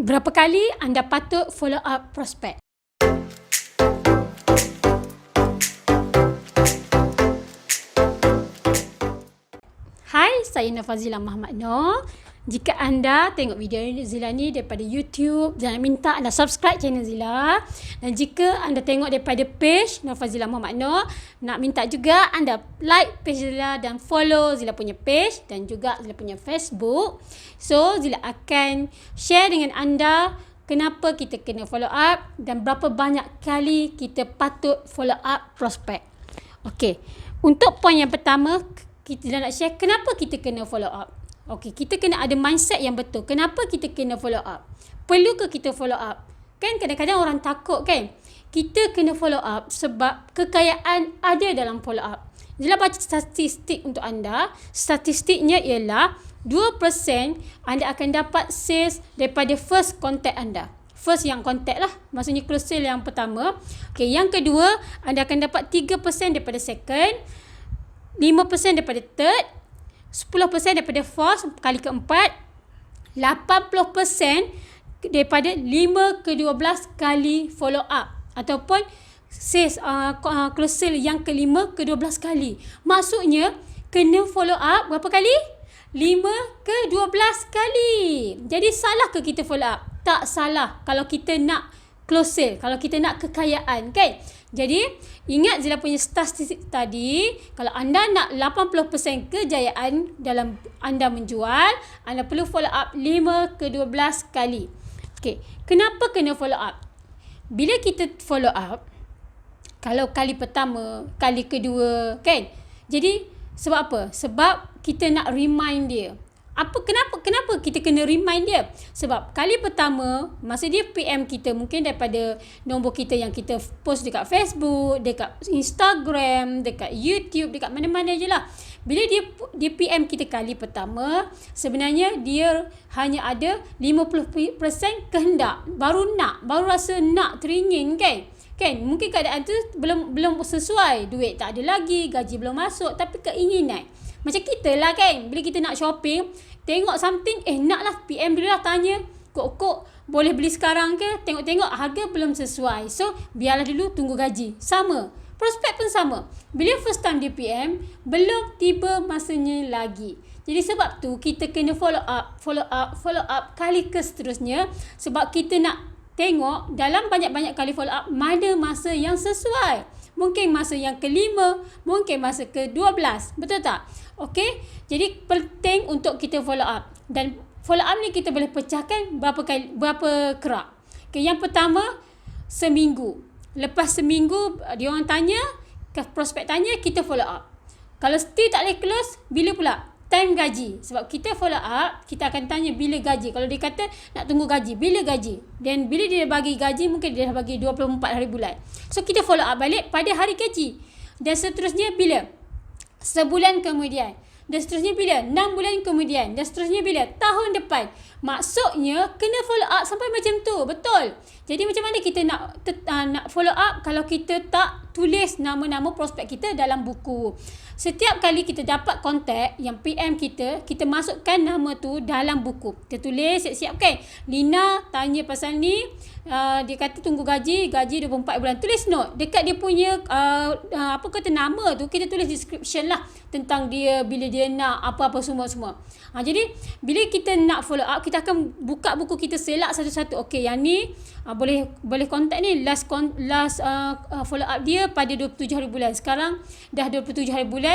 Berapa kali anda patut follow up prospek? Hai, saya Nur Fazila Muhammad Noor. Jika anda tengok video Zila ni daripada YouTube, jangan minta anda subscribe channel Zila. Dan jika anda tengok daripada page Nur Fazila Muhammad Noor, nak minta juga anda like page Zila dan follow Zila punya page dan juga Zila punya Facebook. So, Zila akan share dengan anda kenapa kita kena follow up dan berapa banyak kali kita patut follow up prospek. Okey, untuk poin yang pertama, kita nak share kenapa kita kena follow up. Okey, kita kena ada mindset yang betul. Kenapa kita kena follow up? Perlu ke kita follow up? Kan kadang-kadang orang takut kan? Kita kena follow up sebab kekayaan ada dalam follow up. Zila baca statistik untuk anda. Statistiknya ialah 2% anda akan dapat sales daripada first contact anda. First yang contact lah. Maksudnya close sale yang pertama. Okey, yang kedua, anda akan dapat 3% daripada second, 5% daripada third, 10% daripada fourth kali keempat, 80% daripada 5 ke 12 kali follow up ataupun sales close sale yang ke-5 ke 12 kali. Maksudnya kena follow up berapa kali? 5 ke 12 kali. Jadi salah ke kita follow up? Tak salah kalau kita nak close sale, kalau kita nak kekayaan kan. Jadi ingat Zila punya statistik tadi, kalau anda nak 80% kejayaan dalam anda menjual, anda perlu follow up 5 ke 12 kali. Okey, kenapa kena follow up? Bila kita follow up, kalau kali pertama, kali kedua kan. Jadi sebab apa? Sebab kita nak remind dia. Kenapa kita kena remind dia? Sebab kali pertama, masa dia PM kita, mungkin daripada nombor kita yang kita post dekat Facebook, dekat Instagram, dekat YouTube, dekat mana-mana je lah. Bila dia PM kita kali pertama, sebenarnya dia hanya ada 50% kehendak. Baru rasa nak teringin kan? Kan? Mungkin keadaan tu belum sesuai. Duit tak ada lagi, gaji belum masuk, tapi keinginan. Macam kita lah kan, bila kita nak shopping, tengok something, nak lah, PM dulu lah tanya, kok boleh beli sekarang ke? Tengok-tengok harga belum sesuai. So, biarlah dulu tunggu gaji. Sama. Prospek pun sama. Bila first time dia PM, belum tiba masanya lagi. Jadi sebab tu, kita kena follow up kali ke seterusnya. Sebab kita nak tengok dalam banyak-banyak kali follow up, mana masa yang sesuai. Mungkin masa yang ke-5, mungkin masa ke-12. Betul tak? Okey, jadi penting untuk kita follow up. Dan follow up ni kita boleh pecahkan berapa kerak. Okay, yang pertama, seminggu. Lepas seminggu, dia orang tanya, prospek tanya, kita follow up. Kalau still tak boleh close, bila pula? Time gaji. Sebab kita follow up, kita akan tanya bila gaji. Kalau dia kata nak tunggu gaji, bila gaji? Dan bila dia bagi gaji, mungkin dia dah bagi 24 hari bulan. So, kita follow up balik pada hari gaji. Dan seterusnya bila? Sebulan kemudian. Dan seterusnya bila? 6 bulan kemudian. Dan seterusnya bila? Tahun depan. Maksudnya, kena follow up sampai macam tu. Betul? Jadi, macam mana kita nak follow up kalau kita tak tulis nama-nama prospek kita dalam buku? Setiap kali kita dapat kontak yang PM kita, kita masukkan nama tu dalam buku. Kita tulis, siap-siap kan? Lina tanya pasal ni, dia kata tunggu gaji 24 bulan. Tulis note dekat dia punya nama tu, kita tulis description lah tentang dia, bila dia nak, apa-apa semua. Jadi bila kita nak follow up, kita akan buka buku kita, selak satu-satu. Okey, yang ni boleh kontak ni, last follow up dia pada 27 hari bulan. Sekarang dah 27 hari bulan,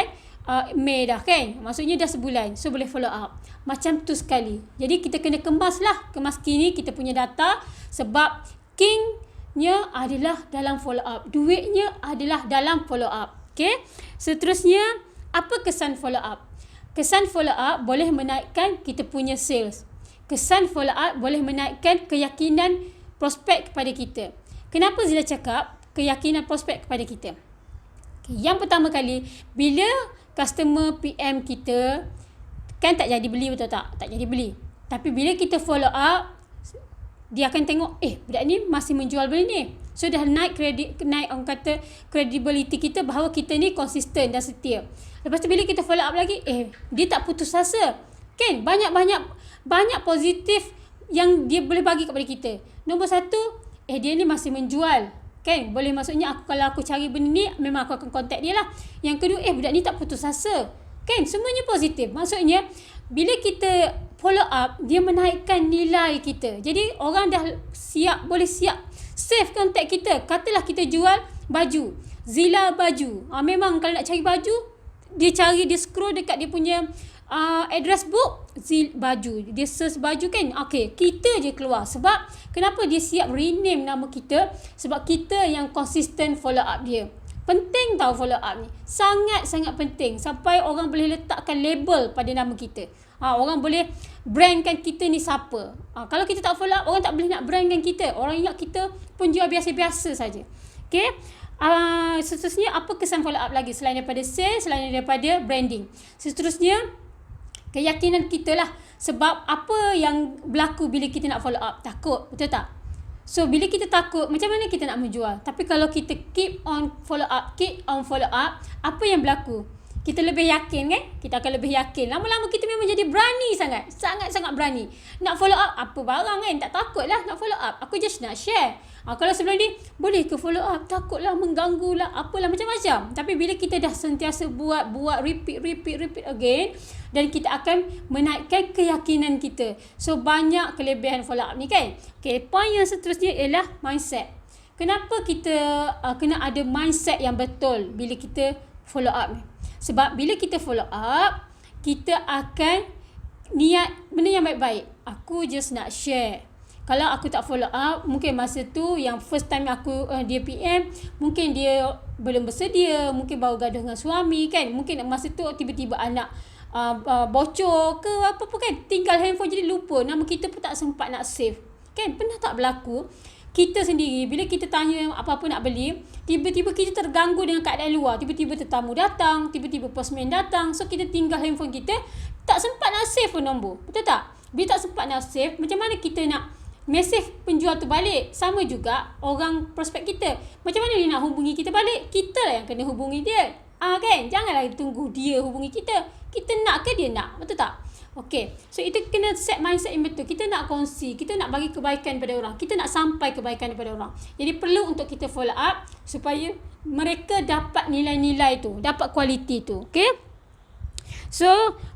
Mei dah kan, maksudnya dah sebulan. So boleh follow up macam tu sekali. Jadi kita kena kemas kini kita punya data. Sebab kingnya adalah dalam follow up, duitnya adalah dalam follow up. Okay, seterusnya, apa kesan follow up? Kesan follow up boleh menaikkan kita punya sales. Kesan follow up boleh menaikkan keyakinan prospek kepada kita. Kenapa Zila cakap keyakinan prospek kepada kita? Okay, yang pertama kali, bila customer PM kita, kan tak jadi beli, betul tak? Tak jadi beli. Tapi bila kita follow up, dia akan tengok, budak ni masih menjual beli ni. So dah naik orang kata credibility kita bahawa kita ni konsisten dan setia. Lepas tu bila kita follow up lagi, dia tak putus asa. Kan? Banyak positif yang dia boleh bagi kepada kita. Nombor 1, dia ni masih menjual. Kan? Boleh, maksudnya kalau aku cari benda ni, memang aku akan contact dia lah. Yang kedua, budak ni tak putus asa. Kan? Semuanya positif. Maksudnya, bila kita follow up, dia menaikkan nilai kita. Jadi, orang dah boleh siap save contact kita. Katalah kita jual baju. Zila baju. Memang kalau nak cari baju, dia scroll dekat dia punya address book, baju. Dia search baju kan. Okay, kita je keluar. Sebab, kenapa dia siap rename nama kita? Sebab kita yang konsisten follow up dia. Penting tau follow up ni. Sangat-sangat penting. Sampai orang boleh letakkan label pada nama kita. Orang boleh brandkan kita ni siapa. Kalau kita tak follow up, orang tak boleh nak brandkan kita. Orang ingat kita penjual biasa-biasa saja. Okay. Seterusnya, apa kesan follow up lagi? Selain daripada sales, selain daripada branding. Seterusnya, keyakinan kita lah. Sebab apa yang berlaku bila kita nak follow up? Takut. Betul tak? So, bila kita takut, macam mana kita nak menjual? Tapi kalau kita keep on follow up, apa yang berlaku? Kita lebih yakin kan? Kita akan lebih yakin. Lama-lama kita memang jadi berani sangat. Sangat-sangat berani. Nak follow up, apa barang kan? Tak takut lah nak follow up. Aku just nak share. Kalau sebelum ni, boleh ke follow up? Takutlah, mengganggu lah, apalah, macam-macam. Tapi bila kita dah sentiasa buat, repeat again, dan kita akan menaikkan keyakinan kita. So, banyak kelebihan follow up ni kan? Okay, point yang seterusnya ialah mindset. Kenapa kita kena ada mindset yang betul bila kita follow up ni? Sebab bila kita follow up, kita akan niat benda yang baik-baik. Aku just nak share. Kalau aku tak follow up, mungkin masa tu yang first time dia PM, mungkin dia belum bersedia, mungkin baru gaduh dengan suami kan. Mungkin masa tu tiba-tiba anak bocor ke apa-apa kan. Tinggal handphone jadi lupa. Nama kita pun tak sempat nak save. Kan? Pernah tak berlaku? Kita sendiri, bila kita tanya apa-apa nak beli, tiba-tiba kita terganggu dengan keadaan luar. Tiba-tiba tetamu datang, tiba-tiba postman datang. So, kita tinggal handphone kita, tak sempat nak save pun nombor. Betul tak? Bila tak sempat nak save, macam mana kita nak mesej penjual tu balik? Sama juga orang prospek kita. Macam mana dia nak hubungi kita balik? Kita lah yang kena hubungi dia. Kan? Janganlah tunggu dia hubungi kita. Kita nak ke dia nak? Betul tak? Okay. So, itu kena set mindset yang betul. Kita nak kongsi. Kita nak bagi kebaikan kepada orang. Kita nak sampai kebaikan kepada orang. Jadi, perlu untuk kita follow up supaya mereka dapat nilai-nilai tu. Dapat kualiti tu. Okay? So,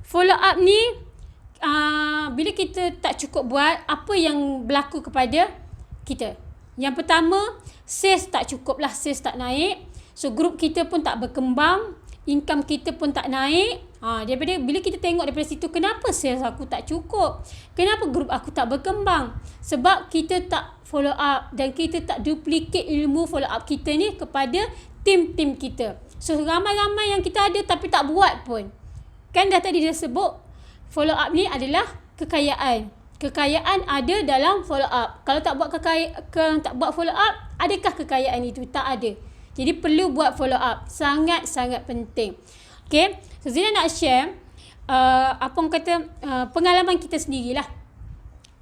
follow up ni, bila kita tak cukup buat, apa yang berlaku kepada kita? Yang pertama, sales tak cukup lah. Sales tak naik. So, group kita pun tak berkembang. Income kita pun tak naik. Daripada bila kita tengok daripada situ, kenapa sales aku tak cukup? Kenapa grup aku tak berkembang? Sebab kita tak follow up dan kita tak duplicate ilmu follow up kita ni kepada tim-tim kita. So, ramai-ramai yang kita ada tapi tak buat pun. Kan dah tadi dia sebut, follow up ni adalah kekayaan. Kekayaan ada dalam follow up. Kalau tak buat tak buat follow up, adakah kekayaan itu? Tak ada. Jadi perlu buat follow up. Sangat-sangat penting. Okay. So, Zina nak share pengalaman kita sendirilah.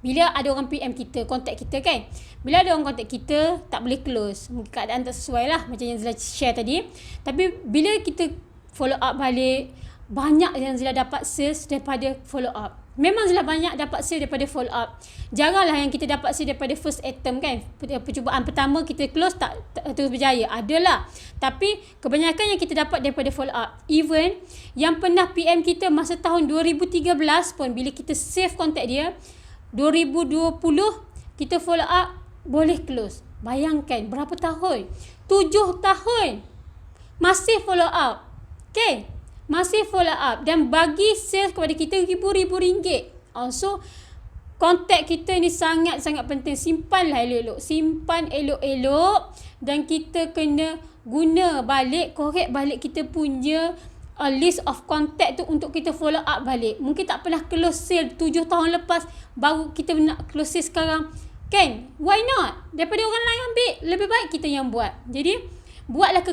Bila ada orang PM kita, contact kita kan. Bila ada orang contact kita, tak boleh close. Mungkin keadaan tak sesuai lah. Macam yang Zila share tadi. Tapi bila kita follow up balik, banyak yang Zila dapat sales daripada follow up. Memang Zila banyak dapat sales daripada follow up. Jaranglah yang kita dapat sales daripada first attempt kan. Percubaan pertama kita close tak terus berjaya. Adalah. Tapi kebanyakan yang kita dapat daripada follow up. Even yang pernah PM kita masa tahun 2013 pun, bila kita save contact dia, 2020 kita follow up, boleh close. Bayangkan berapa tahun? 7 tahun. Masih follow up. Okay? Masih follow up dan bagi sales kepada kita ribu-ribu ringgit. So, kontak kita ni sangat-sangat penting. Simpanlah elok-elok. Simpan elok-elok dan kita kena guna balik, korek balik kita punya list of contact tu untuk kita follow up balik. Mungkin tak pernah close sale 7 tahun lepas, baru kita nak close sale sekarang. Kan? Why not? Daripada orang lain ambil, lebih baik kita yang buat. Jadi, buatlah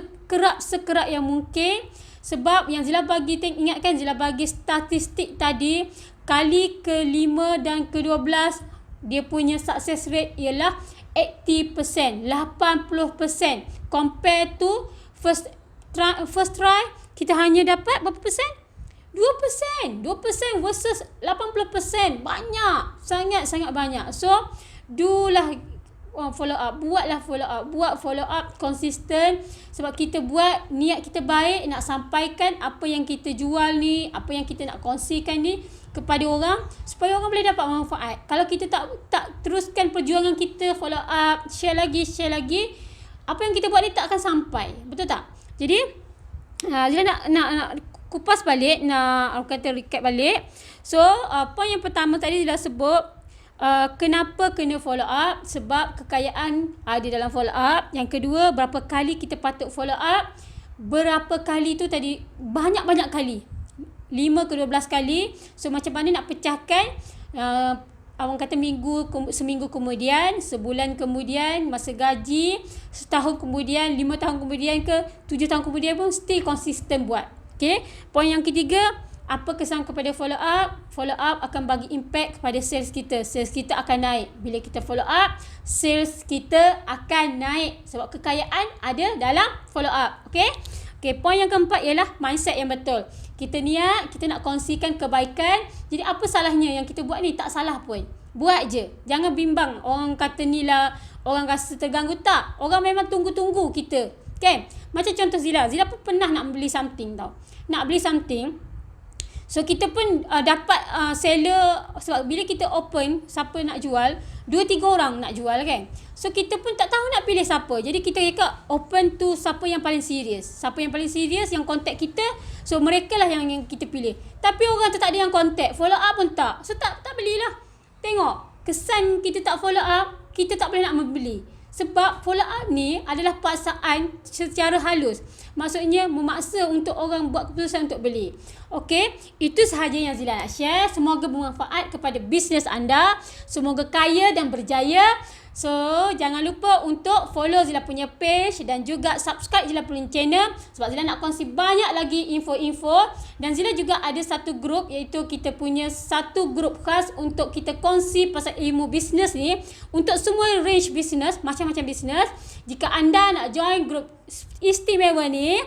sekerap yang mungkin. Sebab yang Zila bagi, ingatkan Zila bagi statistik tadi, kali ke-5 dan ke-12, dia punya success rate ialah 80%, 80%. Compare to first try, kita hanya dapat berapa persen? 2%. 2% versus 80%. Banyak. Sangat-sangat banyak. So, follow up. Buatlah follow up. Buat follow up konsisten. Sebab kita buat, niat kita baik nak sampaikan apa yang kita jual ni, apa yang kita nak kongsikan ni kepada orang supaya orang boleh dapat manfaat. Kalau kita tak teruskan perjuangan kita, follow up, share lagi, apa yang kita buat ni tak akan sampai. Betul tak? Jadi Zila nak kupas balik, nak recap balik. So, point yang pertama tadi Zila sebut, kenapa kena follow up? Sebab kekayaan ada dalam follow up. Yang kedua, berapa kali kita patut follow up? Berapa kali tu tadi? Banyak-banyak kali. 5 ke 12 kali. So, macam mana nak pecahkan? Orang kata seminggu kemudian, sebulan kemudian, masa gaji, setahun kemudian, 5 tahun kemudian ke 7 tahun kemudian pun still konsisten buat. Okay. Poin yang ketiga, apa kesan kepada follow up? Follow up akan bagi impact kepada sales kita. Sales kita akan naik. Bila kita follow up, sales kita akan naik. Sebab kekayaan ada dalam follow up. Okay. Okay, poin yang keempat ialah mindset yang betul. Kita niat, kita nak kongsikan kebaikan. Jadi apa salahnya yang kita buat ni? Tak salah pun. Buat je. Jangan bimbang. Orang kata ni lah, orang rasa terganggu. Tak. Orang memang tunggu-tunggu kita. Okay. Macam contoh Zila. Zila pun pernah nak beli something tau. Nak beli something. So, kita pun dapat seller. Sebab bila kita open, siapa nak jual, 2-3 orang nak jual kan. So, kita pun tak tahu nak pilih siapa. Jadi, kita cakap open to siapa yang paling serius. Siapa yang paling serius yang contact kita. So, mereka lah yang kita pilih. Tapi orang tu tak ada yang contact. Follow up pun tak. So, tak belilah. Tengok. Kesan kita tak follow up, kita tak boleh nak membeli. Sebab follow up ni adalah paksaan secara halus. Maksudnya memaksa untuk orang buat keputusan untuk beli. Okey, itu sahaja yang Zila nak share. Semoga bermanfaat kepada bisnes anda. Semoga kaya dan berjaya. So, jangan lupa untuk follow Zila punya page dan juga subscribe Zila punya channel. Sebab Zila nak kongsi banyak lagi info-info. Dan Zila juga ada satu grup, iaitu kita punya satu grup khas untuk kita kongsi pasal ilmu bisnes ni. Untuk semua range bisnes, macam-macam bisnes. Jika anda nak join grup istimewa ni,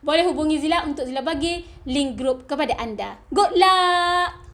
boleh hubungi Zila untuk Zila bagi link grup kepada anda. Good luck!